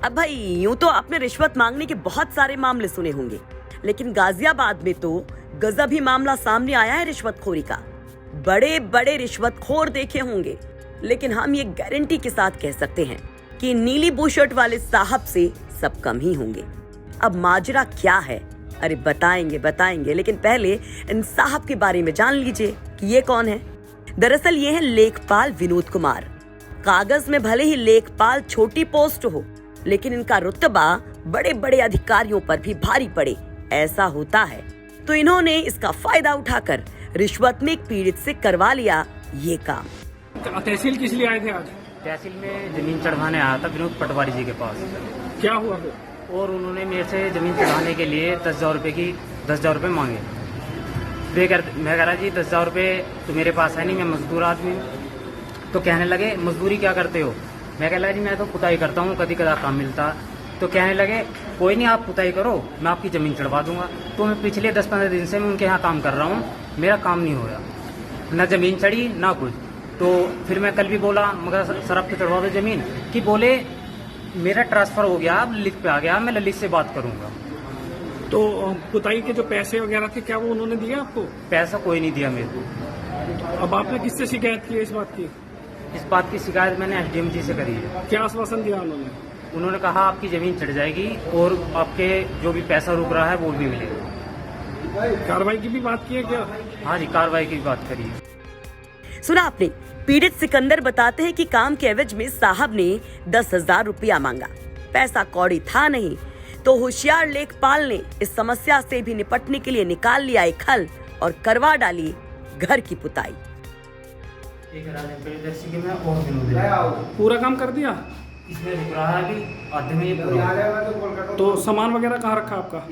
अब भाई यूं तो आपने रिश्वत मांगने के बहुत सारे मामले सुने होंगे, लेकिन गाजियाबाद में तो गजब ही मामला सामने आया है रिश्वतखोरी का। बड़े बड़े रिश्वतखोर देखे होंगे, लेकिन हम ये गारंटी के साथ कह सकते हैं कि नीली बुशर्ट वाले साहब से सब कम ही होंगे। अब माजरा क्या है, अरे बताएंगे, लेकिन पहले इन साहब के बारे में जान लीजिए कि ये कौन है। दरअसल ये है लेखपाल विनोद कुमार। कागज में भले ही लेखपाल छोटी पोस्ट हो, लेकिन इनका रुतबा बड़े बड़े अधिकारियों पर भी भारी पड़े, ऐसा होता है। तो इन्होंने इसका फायदा उठाकर रिश्वत में एक पीड़ित से करवा लिया ये काम। तहसील किस लिए आए थे आज? तहसील में जमीन चढ़वाने आया था विनोद पटवारी जी के पास। क्या हुआ फिर? और उन्होंने मेरे से जमीन चढ़ाने के लिए 10,000 रुपये मांगे। मैं कह रहा जी 10,000 रुपये तो मेरे पास है नहीं, मैं मजदूर आदमी हूँ। तो कहने लगे मजदूरी क्या करते हो? मैं कह रहा जी मैं तो पुताई करता हूँ, कभी कदा काम मिलता। तो कहने लगे कोई नहीं, आप पुताई करो, मैं आपकी ज़मीन चढ़वा दूंगा। तो मैं पिछले 10-15 दिन से मैं उनके यहाँ काम कर रहा हूँ, मेरा काम नहीं हो रहा, ना ज़मीन चढ़ी ना कुछ। तो फिर मैं कल भी बोला मगर सर आप तो चढ़वा दो ज़मीन, कि बोले मेरा ट्रांसफ़र हो गया, अब ललित पे आ गया, मैं ललित से बात करूँगा। तो पुताई के जो पैसे वगैरह थे क्या वो उन्होंने दिया आपको? पैसा कोई नहीं दिया मेरे को। अब आपने किससे शिकायत की है इस बात की? इस बात की शिकायत मैंने एसडीएम जी से करी है। क्या आश्वासन दिया उन्होंने? उन्होंने कहा आपकी ज़मीन चढ़ जाएगी और आपके जो भी पैसा रुक रहा है वो भी मिलेगा। कार्रवाई की भी बात की है क्या? हाँ जी, कार्रवाई की बात करी है। सुना आपने, पीड़ित सिकंदर बताते हैं कि काम के एवज में साहब ने 10,000 रुपया मांगा। पैसा कौड़ी था नहीं, तो होशियार लेखपाल ने इस समस्या से भी निपटने के लिए निकाल लिया एक हल और करवा डाली घर की पुताई। पूरा काम कर दिया? इसमें रुक रहा है अभी आधे में ये पूरा। तो सामान वगैरह कहाँ रखा आपका?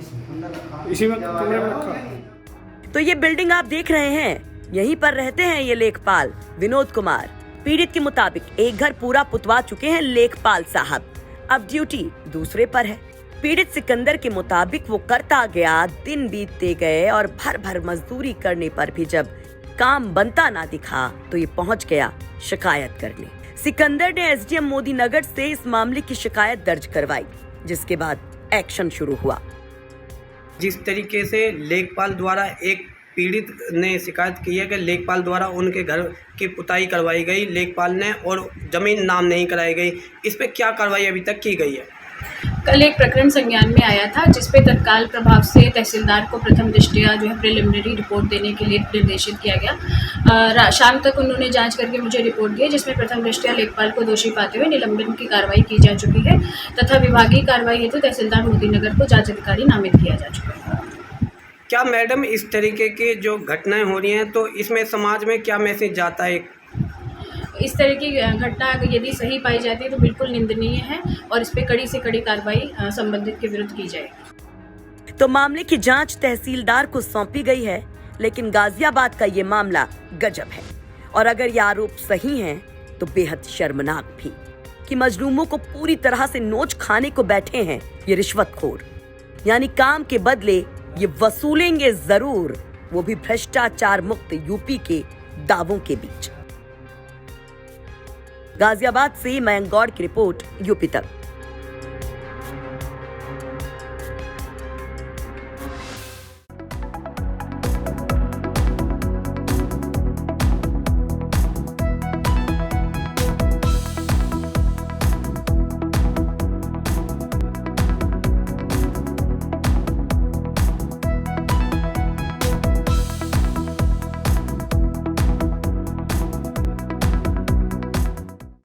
इसी में कमरे में रखा? तो ये बिल्डिंग आप देख रहे हैं, यहीं पर रहते हैं ये लेखपाल विनोद कुमार। पीड़ित के मुताबिक एक घर पूरा पुतवा चुके हैं लेखपाल साहब, अब ड्यूटी दूसरे पर है। पीड़ित सिकंदर के मुताबिक वो करता गया, दिन बीतते गए और भर भर मजदूरी करने पर भी जब काम बनता ना दिखा तो ये पहुंच गया शिकायत करने। सिकंदर ने एसडीएम मोदी नगर से इस मामले की शिकायत दर्ज करवाई, जिसके बाद एक्शन शुरू हुआ। जिस तरीके से लेखपाल द्वारा एक पीड़ित ने शिकायत की है कि लेखपाल द्वारा उनके घर की पुताई करवाई गई लेखपाल ने और जमीन नाम नहीं कराई गई, इस पे क्या कार्रवाई अभी तक की गई है? कल एक प्रकरण संज्ञान में आया था, जिसपे तत्काल प्रभाव से तहसीलदार को प्रथम दृष्टया जो है प्रिलिमिनरी रिपोर्ट देने के लिए निर्देशित किया गया। शाम तक उन्होंने जांच करके मुझे रिपोर्ट दी, जिसमें प्रथम दृष्टया लेखपाल को दोषी पाते हुए निलंबन की कार्रवाई की जा चुकी है तथा विभागीय कार्रवाई हेतु तहसीलदार मोदी नगर को जांच अधिकारी नामित किया जा चुका है। क्या मैडम इस तरीके की जो घटनाएं हो रही हैं तो इसमें समाज में क्या मैसेज जाता है? इस तरह की घटना यदि सही पाई जाती है तो बिल्कुल निंदनीय है और इस पे कड़ी से कड़ी कार्रवाई संबंधित के विरुद्ध की जाएगी। तो मामले की जांच तहसीलदार को सौंपी गई है, लेकिन गाजियाबाद का ये मामला गजब है और अगर ये आरोप सही हैं तो बेहद शर्मनाक भी कि मजलूमों को पूरी तरह से नोच खाने को बैठे हैं ये रिश्वतखोर। यानी काम के बदले ये वसूलेंगे जरूर, वो भी भ्रष्टाचार मुक्त यूपी के दावों के बीच। गाजियाबाद से मयंक गौड़ की रिपोर्ट, यूपी तक।